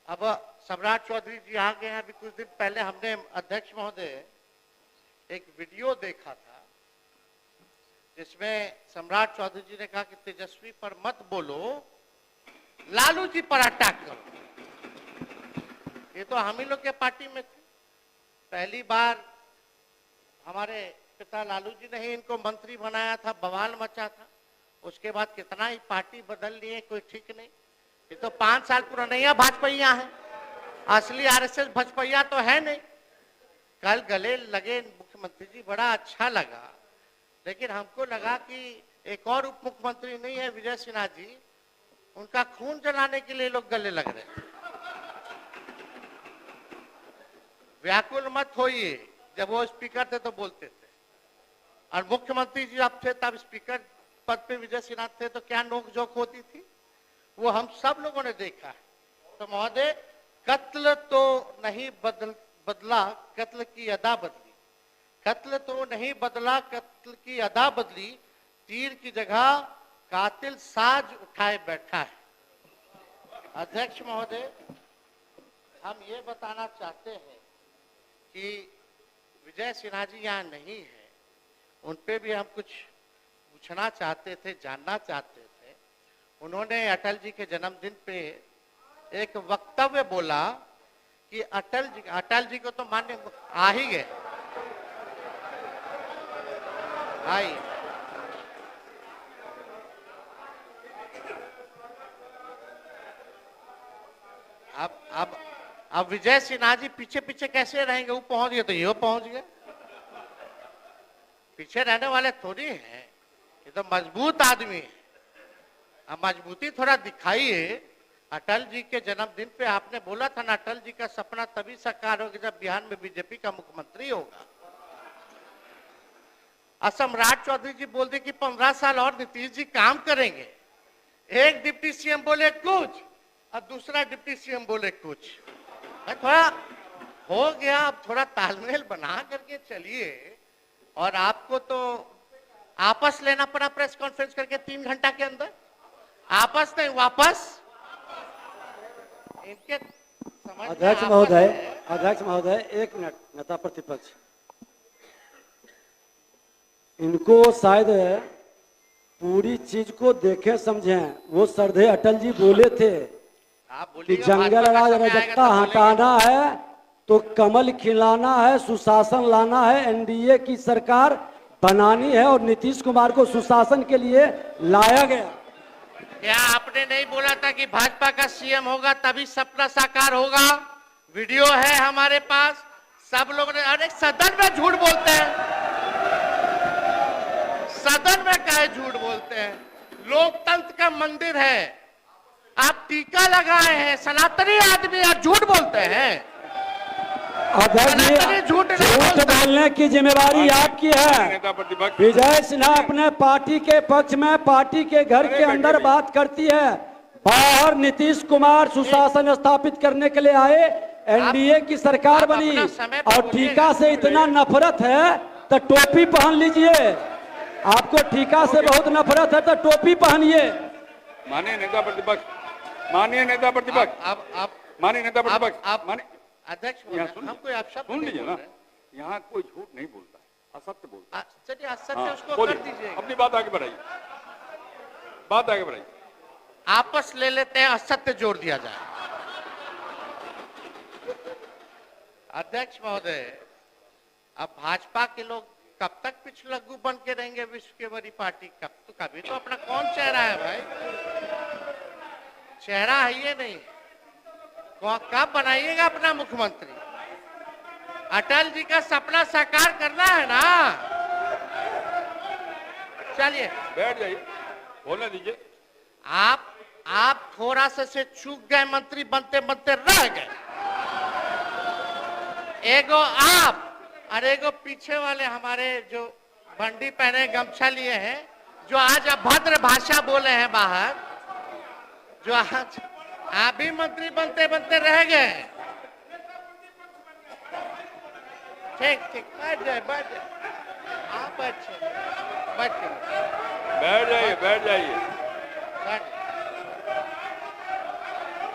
अब सम्राट चौधरी जी आ गए हैं। अभी कुछ दिन पहले हमने अध्यक्ष महोदय एक वीडियो देखा था जिसमें सम्राट चौधरी जी ने कहा कि तेजस्वी पर मत बोलो, लालू जी पर अटैक करो। ये तो हम ही लोग के पार्टी में थे। पहली बार हमारे पिता लालू जी ने ही इनको मंत्री बनाया था, बवाल मचा था। उसके बाद कितना ही पार्टी बदल लिए, कोई ठीक नहीं। ये तो 5 साल पुराना भाजपैया है, असली आरएसएस भाजपैया तो है नहीं। कल गले लगे मुख्यमंत्री जी, बड़ा अच्छा लगा, लेकिन हमको लगा कि एक और उप मुख्यमंत्री नहीं है विजय सिन्हा जी, उनका खून जलाने के लिए लोग गले लग रहे हैं। व्याकुल मत होइए, जब वो स्पीकर थे तो बोलते थे, और मुख्यमंत्री जी अब थे तब स्पीकर पद पे विजय सिन्हा थे तो क्या नोकझोंक होती थी, वो हम सब लोगों ने देखा है। तो महोदय, कत्ल तो नहीं बदला, कत्ल की अदा बदली। कत्ल तो नहीं बदला, कत्ल की अदा बदली। तीर की जगह कातिल साज उठाए बैठा है। अध्यक्ष महोदय, हम ये बताना चाहते हैं कि विजय सिन्हा जी यहाँ नहीं है, उन पे भी हम कुछ पूछना चाहते थे, जानना चाहते थे। उन्होंने अटल जी के जन्मदिन पे एक वक्तव्य बोला कि अटल जी को तो मान्य आ ही गए, आई। अब विजय सिन्हा जी पीछे पीछे कैसे रहेंगे? वो पहुंच गए तो ये पहुंच गए। पीछे रहने वाले थोड़ी हैं, ये तो मजबूत आदमी है। अब मजबूती थोड़ा दिखाइए। अटल जी के जन्मदिन पे आपने बोला था ना, अटल जी का सपना तभी साकार होगा जब बिहार में बीजेपी का मुख्यमंत्री होगा। सम्राट चौधरी जी बोलते कि 15 साल और नीतीश जी काम करेंगे। एक डिप्टी सीएम बोले कुछ और दूसरा डिप्टी सीएम बोले कुछ। थोड़ा हो गया, अब थोड़ा तालमेल बना करके चलिए। और आपको तो आपस लेना पड़ा प्रेस कॉन्फ्रेंस करके 3 घंटा के अंदर। आपस नहीं, वापस। इनके समझ अध्यक्ष महोदय 1 मिनट। नेता प्रतिपक्ष, इनको शायद पूरी चीज को देखें समझें। वो श्रद्धेय अटल जी बोले थे कि जंगल राज अराजकता हटाना है तो कमल खिलाना है, सुशासन लाना है, एनडीए की सरकार बनानी है, और नीतीश कुमार को सुशासन के लिए लाया गया। क्या आपने नहीं बोला था कि भाजपा का सीएम होगा तभी सपना साकार होगा? वीडियो है हमारे पास, सब लोग ने। अरे सदन में झूठ बोलते हैं, सदन में काहे झूठ बोलते हैं? लोकतंत्र का मंदिर है, आप टीका लगाए हैं, सनातनी आदमी, आप झूठ बोलते हैं। झूठ बोलने की जिम्मेवारी आपकी है। विजय सिन्हा अपने पार्टी के पक्ष में पार्टी के घर के अंदर बात करती है, बाहर नीतीश कुमार सुशासन स्थापित करने के लिए आए, एनडीए की सरकार बनी, और टीका से इतना नफरत है तो टोपी पहन लीजिए। आपको टीका से बहुत नफरत है तो टोपी पहनिए। माननीय नेता प्रतिपक्ष, माननीय नेता प्रतिपक्ष, अध्यक्ष हमको आप सब सुन लीजिए ना, यहाँ कोई झूठ नहीं बोलता है, असत्य बोलता है। चलिए असत्य उसको कर दीजिए, अपनी बात आगे बढ़ाइए, बात आगे बढ़ाइए। आपस ले लेते हैं, असत्य जोड़ दिया जाए। अध्यक्ष महोदय, अब भाजपा के लोग कब तक पिछलग्गू बन के रहेंगे? विश्व की बड़ी पार्टी कभी तो अपना कौन चेहरा है भाई? चेहरा है ये नहीं। कब बनाइएगा अपना मुख्यमंत्री? अटल जी का सपना साकार करना है ना। चलिए बैठ जाइए, बोलने दीजिए। आप थोड़ा से चूक गए, मंत्री बनते बनते रह गए। एगो आप और एगो पीछे वाले हमारे जो बंडी पहने गमछा लिए हैं, जो आज अभद्र भाषा बोले हैं बाहर, जो आज आप भी मंत्री बनते बनते रह गए। ठीक बैठ जाए, आप अच्छे बैठ जाइए, बैठ जाइए।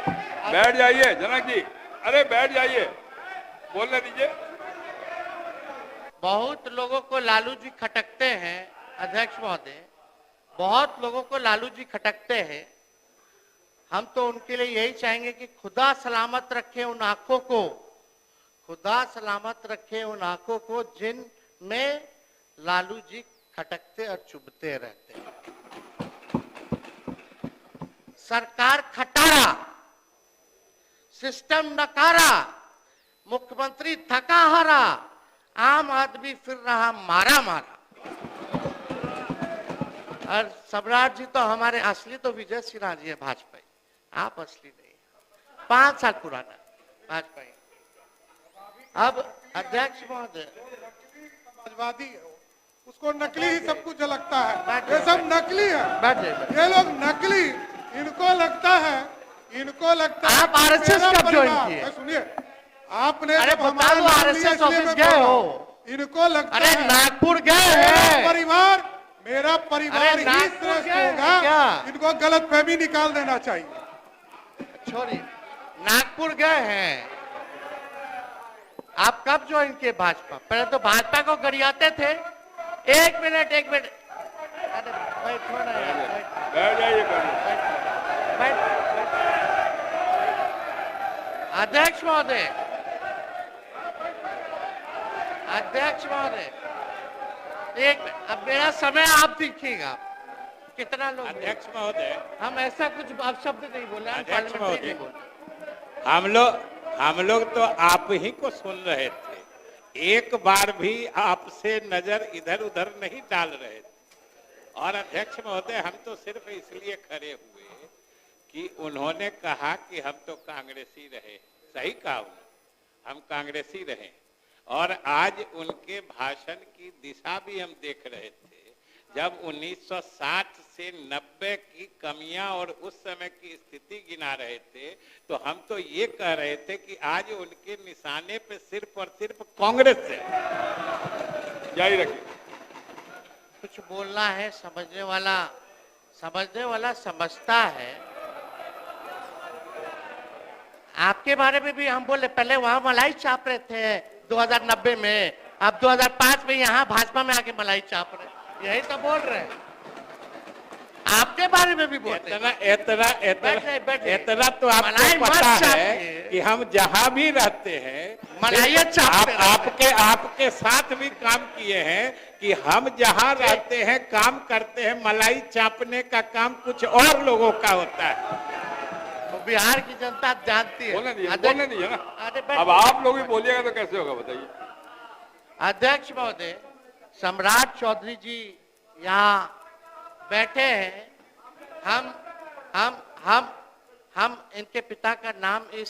बैठ जाइए जनक जी, अरे बैठ जाइए, बोलने दीजिए। बहुत लोगों को लालू जी खटकते हैं अध्यक्ष महोदय, बहुत लोगों को लालू जी खटकते हैं। हम तो उनके लिए यही चाहेंगे कि खुदा सलामत रखे उन आंखों को, खुदा सलामत रखे उन आंखों को जिनमें लालू जी खटकते और चुभते रहते हैं। सरकार खटारा, सिस्टम नकारा, मुख्यमंत्री थका हारा, आम आदमी फिर रहा मारा मारा। और सम्राट जी तो हमारे असली तो विजय सिन्हा जी है भाजपा, आप असली नहीं, 5 साल पुराना भाजपा। अब अध्यक्ष महोदय समाजवादी है, उसको नकली ही सब कुछ लगता है, ये सब नकली है, ये लोग नकली, इनको लगता है आप आरएसएस कब ज्वाइन किए? सुनिए, आपने अरे हमारे आरएसएस ऑफिस गए हो? इनको लगता अरे है नागपुर गए हैं? मेरा परिवार अरे ही नागपुर श्रेष्ठ गए हैं होगा, क्या? इनको गलत फहमी निकाल देना चाहिए। छोड़िए, नागपुर गए हैं, आप कब ज्वाइन किए भाजपा? पहले तो भाजपा को गरियाते थे। एक मिनट, अरे बैठो ना यार, बैठ जाइए, बैठ। अध्यक्ष महोदय, एक मिनट, अब मेरा समय आप देखिएगा कितना लोग। अध्यक्ष महोदय, हम ऐसा कुछ अपशब्द नहीं बोले, हम अध्यक्ष पार्लियामेंट्री महोदय, नहीं बोले। हम लोग तो आप ही को सुन रहे थे, एक बार भी आपसे नजर इधर उधर नहीं डाल रहे थे। और अध्यक्ष महोदय, हम तो सिर्फ इसलिए खड़े हुए कि उन्होंने कहा कि हम तो कांग्रेसी रहे, सही कहा उन्होंने, हम कांग्रेसी रहे। और आज उनके भाषण की दिशा भी हम देख रहे थे, जब 1960 से 90 की कमियां और उस समय की स्थिति गिना रहे थे, तो हम तो ये कह रहे थे कि आज उनके निशाने पे सिर्फ और सिर्फ कांग्रेस है। जारी रखिए। कुछ बोलना है, समझने वाला समझता है। आपके बारे में भी हम बोले, पहले वहां मलाई चाप रहे थे 2090 में, अब 2005 में यहाँ भाजपा में आके मलाई चाप रहे, यही तो बोल रहे हैं। आपके बारे में भी बोलते हैं। इतना तो आपको पता है कि हम जहां भी रहते हैं, आपके साथ भी काम किए हैं कि हम जहां रहते हैं, काम करते हैं, मलाई चापने का काम कुछ और लोगों का होता है। तो बिहार की जनता जानती है। बोलने दीजिए ना, अब आप लोग भी बोलिएगा तो कैसे होगा बताइए। अध्यक्ष महोदय, सम्राट चौधरी जी यहाँ बैठे हैं। हम इनके पिता का नाम इस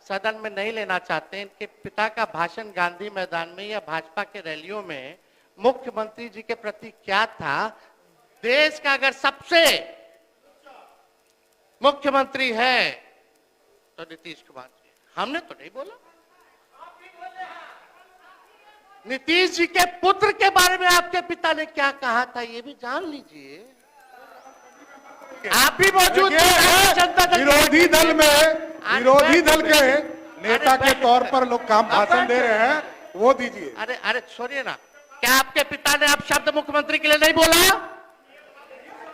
सदन में नहीं लेना चाहते। इनके पिता का भाषण गांधी मैदान में या भाजपा के रैलियों में मुख्यमंत्री जी के प्रति क्या था? देश का अगर सबसे मुख्यमंत्री है तो नीतीश कुमार जी। हमने तो नहीं बोला। नीतीश जी के पुत्र के बारे में आपके पिता ने क्या कहा था, ये भी जान लीजिए। आप भी मौजूद थे विरोधी दल के नेता के तौर पर लोग काम भाषण दे रहे हैं, वो दीजिए। अरे छोड़िए ना, क्या आपके पिता ने आप शब्द मुख्यमंत्री के लिए नहीं बोला?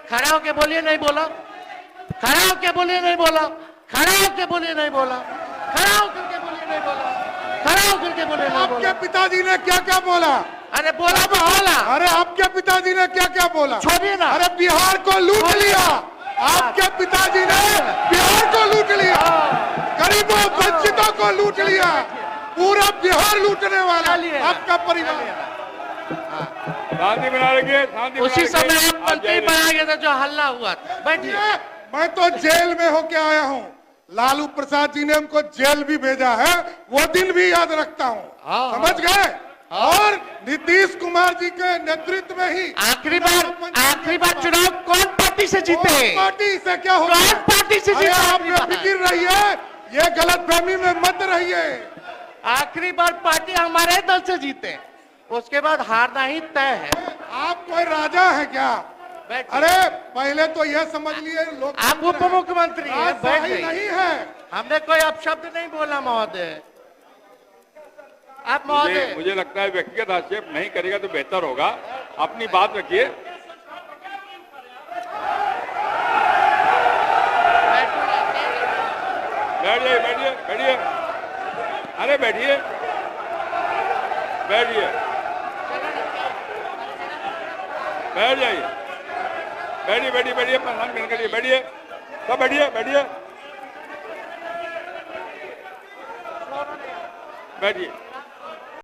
खड़ा होके बोलिए नहीं बोला, खड़ा होके बोलिए नहीं बोला, खड़ा होके बोलिए नहीं बोला, खड़ा होकर के बोलिए नहीं बोला, खड़ा होकर के बोलिए नहीं बोला। आपके पिताजी ने क्या क्या बोला? अरे बोला। अरे आपके पिताजी ने क्या क्या बोला? छोड़िए ना। अरे बिहार को लूट लिया, आपके पिताजी ने बिहार को लूट लिया, गरीबों वंचितों को लूट लिया, पूरा बिहार लूटने वाला आपका परिवार। शांति बना रखिए। उसी समय आप मंत्री बना गए थे जो हल्ला हुआ था। बैठिए। मैं तो जेल में होके आया हूँ, लालू प्रसाद जी ने हमको जेल भी भेजा है, वो दिन भी याद रखता हूँ। समझ गए? और नीतीश कुमार जी के नेतृत्व में ही आखिरी बार चुनाव कौन पार्टी से जीते? पार्टी से क्या होगा? कौन पार्टी से जीते? आप फिक्र रहिए, ये गलतफहमी में मत रहिए। आखिरी बार पार्टी हमारे दल से जीते, उसके बाद हारना ही तय है। आप कोई राजा है क्या? अरे पहले तो यह समझ लिए लोग आप उप मुख्यमंत्री हैं, नहीं है, हमने कोई अपशब्द नहीं बोला महोदय। आप महोदय मुझे लगता है व्यक्तिगत आक्षेप नहीं करेगा तो बेहतर होगा। अपनी बात रखिए। बैठ जाइए, बैठिए, बैठिए। अरे बैठिए, बैठिए, बैठ जाइए, बैठिए, बैठिए, बैठिए, प्रणाम करने के लिए बैठिए, सब बैठिए, बैठिए, बैठिए।